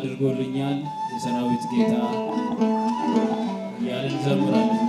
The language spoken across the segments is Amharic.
አድርጎልኛል የሰራዊት ጌታ እያልን እንዘምራለን።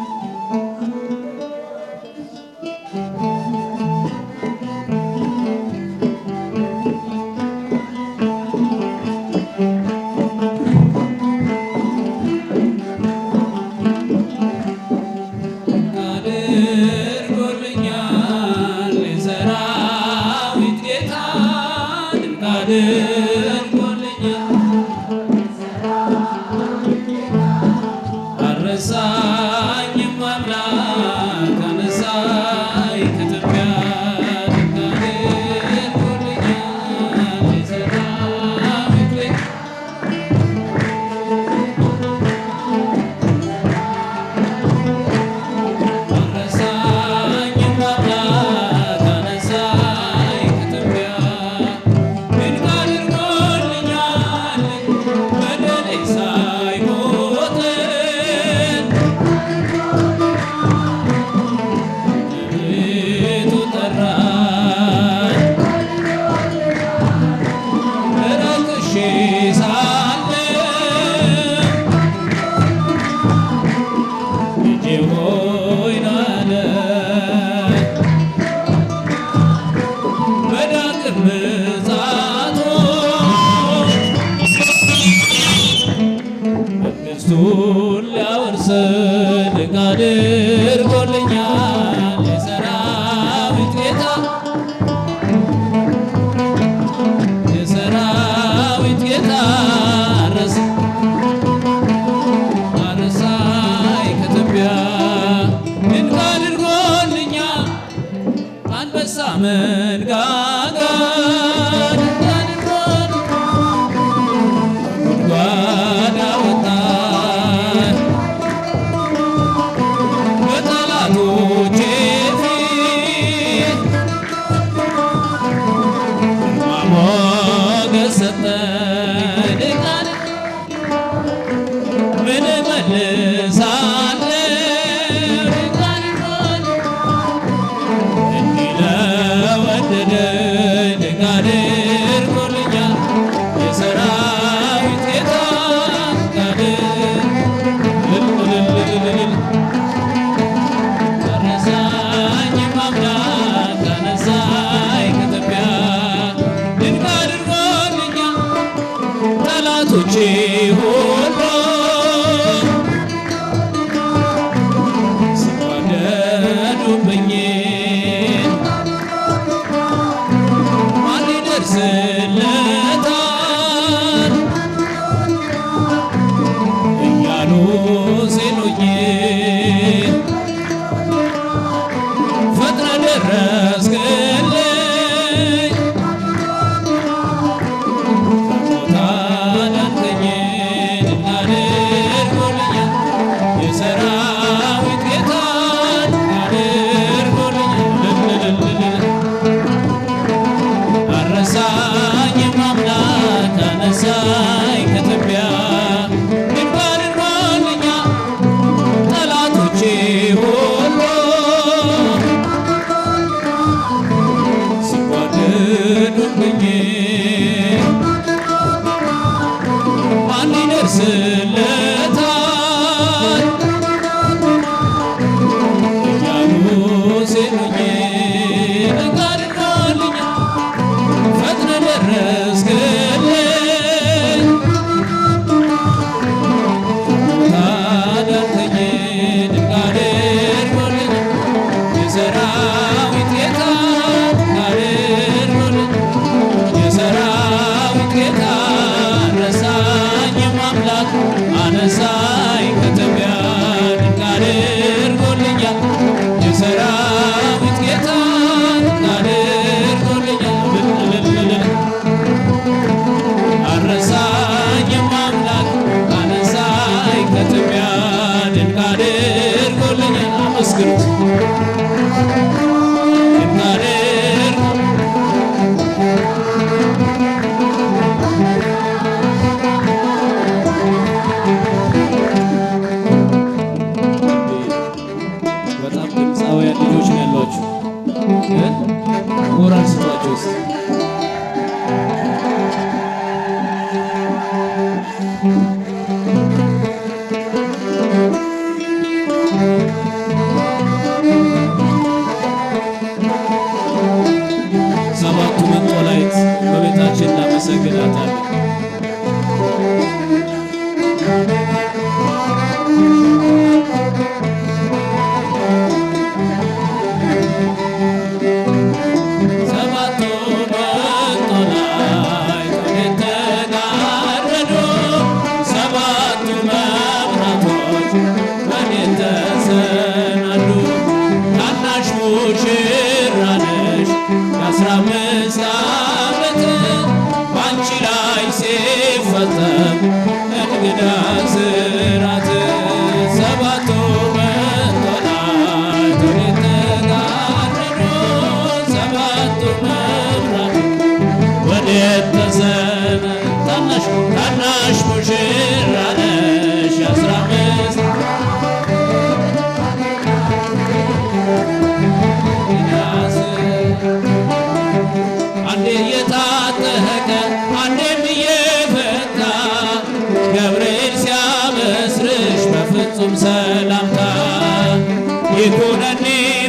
እናመሰግናታለን። ታናሽ ሙሽራ ነሽ 15 አንዴ እየታጠቀ አንዴም እየፈታ ገብርኤል ሲያበስርሽ በፍጹም ሰላምታ ይኩነኒ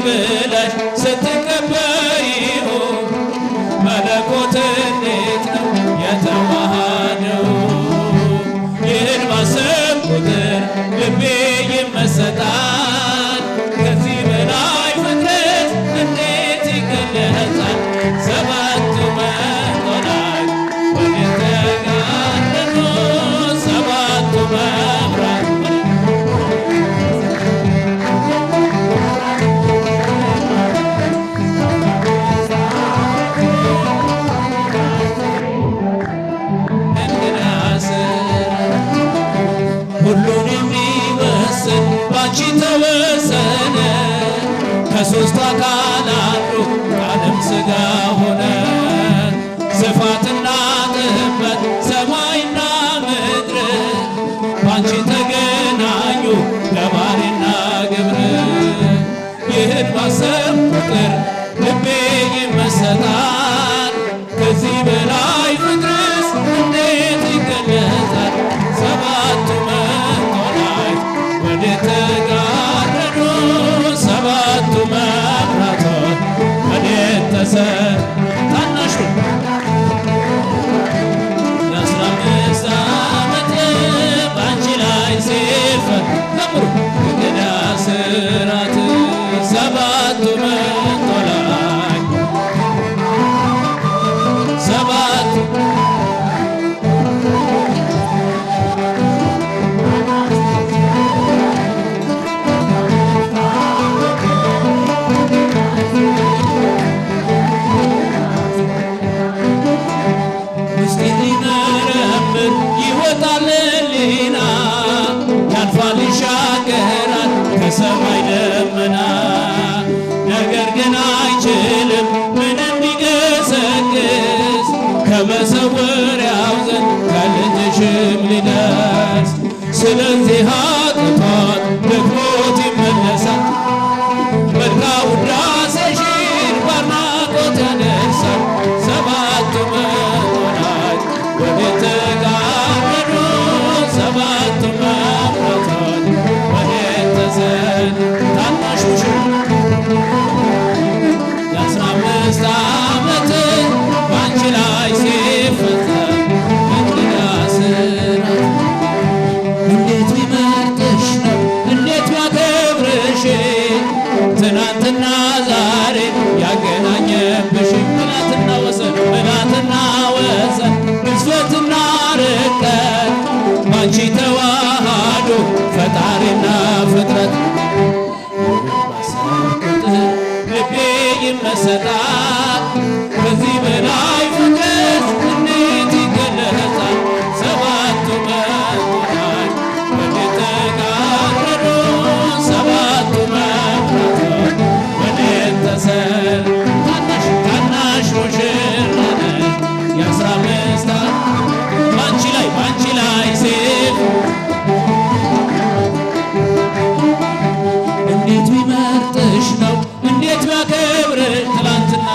ብለሽ ስትቀበይው መለኮት እንዴት ነው የተዋሃደው? ይህን ባሰብ ቁጥር ልቤ ይመሰጣል። ከዚህ በላይ ፍጥረት እንዴት ይገለጻል? ሰባቱ መላእክት ወዴት ተጋረዱ? ሰባቱ መብራት ሁሉን የሚመስል ባንቺ ተወሰነ። ከሦስቱ አካል አንዱ ቃልም ሥጋ ሆነ። ስፋትና ጥበት ሰማይና ምድር ባንቺ ተገናኙ ገባሬና ግብር። ይህን ባሰብ ቁጥር ልቤ ይመሰጣል። ከዚህ በላይ ፍቅርስ እንዴት ይገለጻል? ሰባቱ መላእክት ወዴት ተጋረዱ? ሰባቱ መብራቶች ወዴት ተሰሩ? ታናሹ የ15 ዓመት በአንቺ ላይ ሲፈጸም እንግዳ ስራት ሰባቱ መላእክት ሰባቱ ይወጣል ሊና ያልፋል ይሻገራል ከሰማይ ደመና። ነገር ግን አይችልም ምንም ቢገሰግስ ከመሰወሪያው ዘንድ ከልጅሽም ሊደርስ። ስለዚህ አቅቷት ደክሞት ይመለሳል። መልካ ውዳሴሽን ባርናቆት ያደርሳል። ሰባቱ መላእክት ወዴት ተጋረዱ? ሰባቱ መብራቶች ወዴት ተሰሩ? ታናሽ ሙሽራ የ15 ዓመት በአንቺ ላይ ሲፈጸም እንግዳ ስራት እንዴት ቢመርጥሽ ነው እንዴት ቢያከብርሽ ትናንትና ዛሬ ያገናኘብሽ ምናትና ወሰን ግዝፈትና ርቀት ባንቺ ተዋሃዶ ፈጣሪና ፍጥረት። ባሰብ ቁጥር ልቤ ይመሰጣል። ከዚህ በላይ ፍቅረት እንዴት ይገለጻል? ሰባቱ መላእክት ወዴት ተጋረዱ? ሰባቱ መብራቶች ወዴት ተሰሩ? ታናሽ ሙሽራ ነሽ የ15 ባንቺ ላይ ሲፍ እንዴት ቢመርጥሽ ነው እንዴት ቢያከብርሽ ትላንትና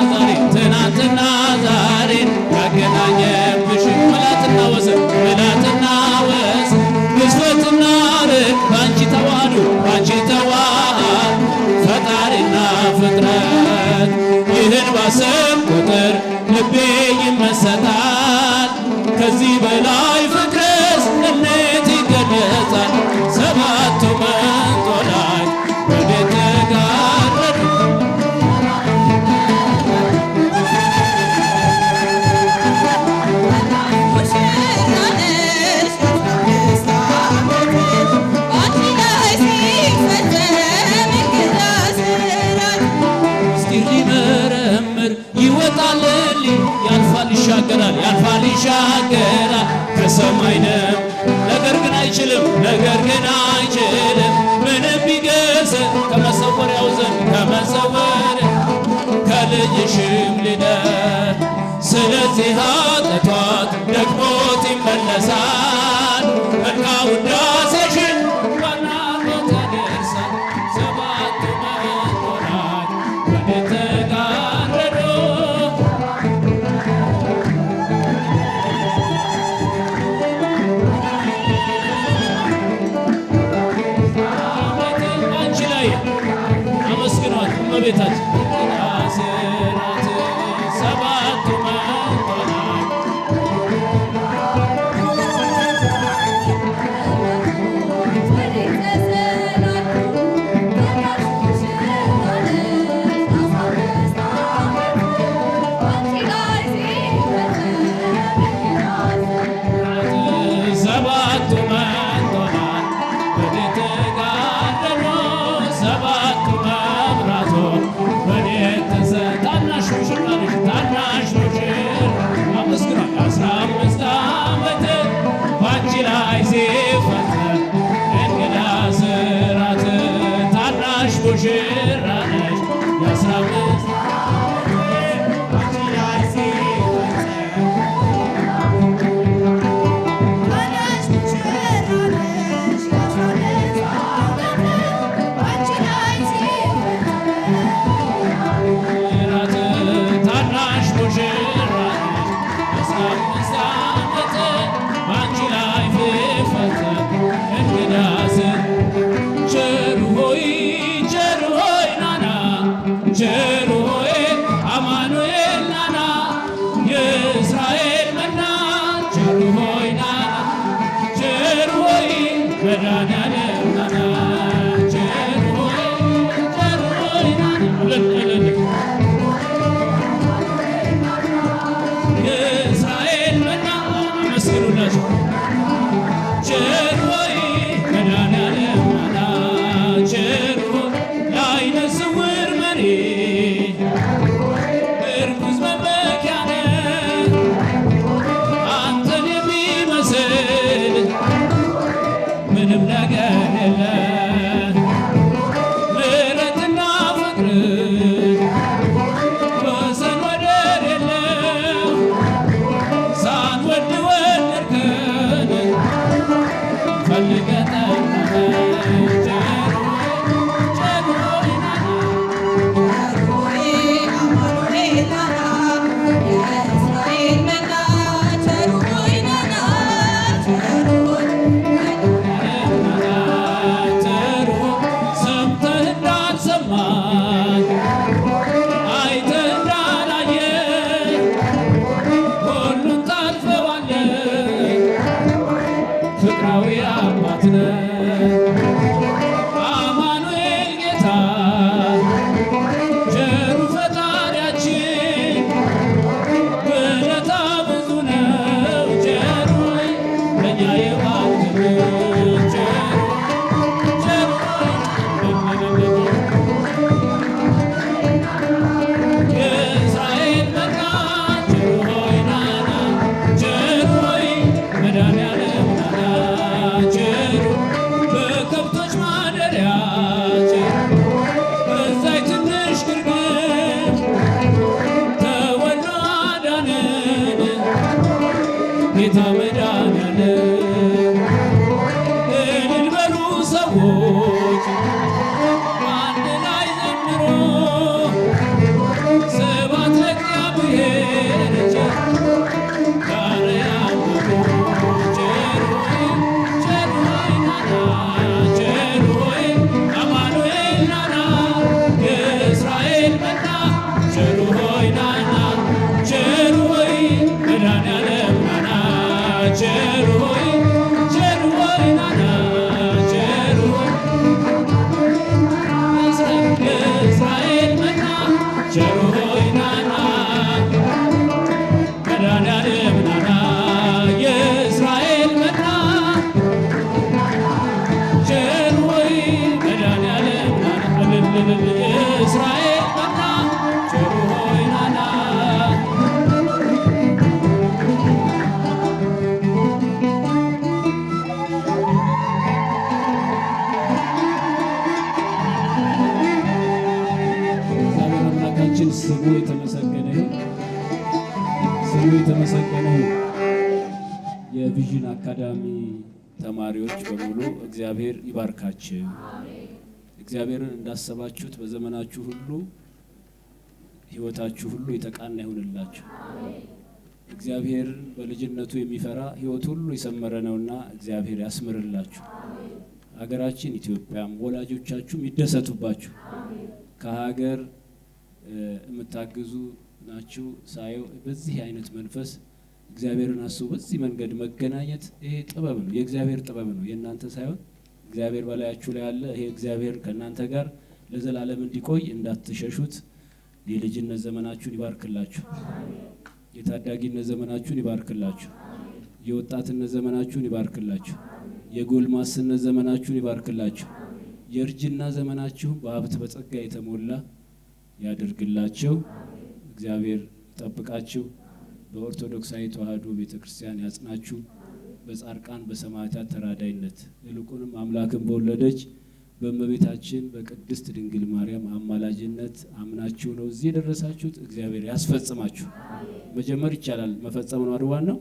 ከዚህ በላይ ፍቅርስ እንዴት ይገለጻል? ሰባቱ መንጦላዕት ወዴት ተጋረዱ? ይሻገራል ያልፋል ይሻገራል ከሰማይ ነው። ነገር ግን አይችልም ምንም ቢገስጽ ከመሰወሪያው ዘንድ ከመሰወሪያ ከልጅሽም ልደት ስለዚህ ኃጢአቷት ደግሞት ይመለሳል መልካ ውዳሴሽን ዋና ቦታ ደርሳል። ሰባቱ መንጦላዕት ወዴት ተጋረዱ? እመቤታችን ስራት ሰባቱ መንጦላዕት ጌታ መድኃኒዓለም እልል በሉ ሰዎች አንድ ላይ ዘምሩ ስብሐት ለእግዚአብሔር ቸር ያለው ቸር ሆይ ናና ቸር ሆይ አማኑኤል ናና የእስራኤል መና ቸር ሆይ ናና ቸር ሆይ መድኃኒዓለም ናና ቸር ሆይ ናና ቸር ሆይ የእስራኤል መና ቸር ሆይ ናና መድኃኒዓለም ናና የእስራኤል መና ቸር ሆይ መድኃኒዓለም ናና የእስራኤል መና ቸር ሆይ ናና ስሙ የተመሰገነ ይሁን። ስሙ የተመሰገነ ይሁን። የቪዥን አካዳሚ ተማሪዎች በሙሉ እግዚአብሔር ይባርካችሁ። እግዚአብሔርን እንዳሰባችሁት በዘመናችሁ ሁሉ ሕይወታችሁ ሁሉ የተቃና ይሁንላችሁ። እግዚአብሔርን በልጅነቱ የሚፈራ ሕይወት ሁሉ የሰመረ ነውና እግዚአብሔር ያስምርላችሁ። ሀገራችን ኢትዮጵያም ወላጆቻችሁም ይደሰቱባችሁ። ከሀገር የምታግዙ ናችሁ ሳየው በዚህ አይነት መንፈስ እግዚአብሔርን አስቡ። በዚህ መንገድ መገናኘት ይሄ ጥበብ ነው፣ የእግዚአብሔር ጥበብ ነው፣ የእናንተ ሳይሆን እግዚአብሔር በላያችሁ ላይ አለ። ይሄ እግዚአብሔር ከእናንተ ጋር ለዘላለም እንዲቆይ እንዳትሸሹት። የልጅነት ዘመናችሁን ይባርክላችሁ። የታዳጊነት ዘመናችሁን ይባርክላችሁ። የወጣትነት ዘመናችሁን ይባርክላችሁ። የጎልማስነት ዘመናችሁን ይባርክላችሁ። የእርጅና ዘመናችሁን በሀብት በጸጋ የተሞላ ያድርግላችሁ። እግዚአብሔር ይጠብቃችሁ። በኦርቶዶክሳዊ ተዋሕዶ ቤተክርስቲያን ያጽናችሁ። በጻድቃን በሰማዕታት ተራዳይነት ይልቁንም አምላክን በወለደች በእመቤታችን በቅድስት ድንግል ማርያም አማላጅነት አምናችሁ ነው እዚህ የደረሳችሁት። እግዚአብሔር ያስፈጽማችሁ። መጀመር ይቻላል፣ መፈጸም ነው ዋናው።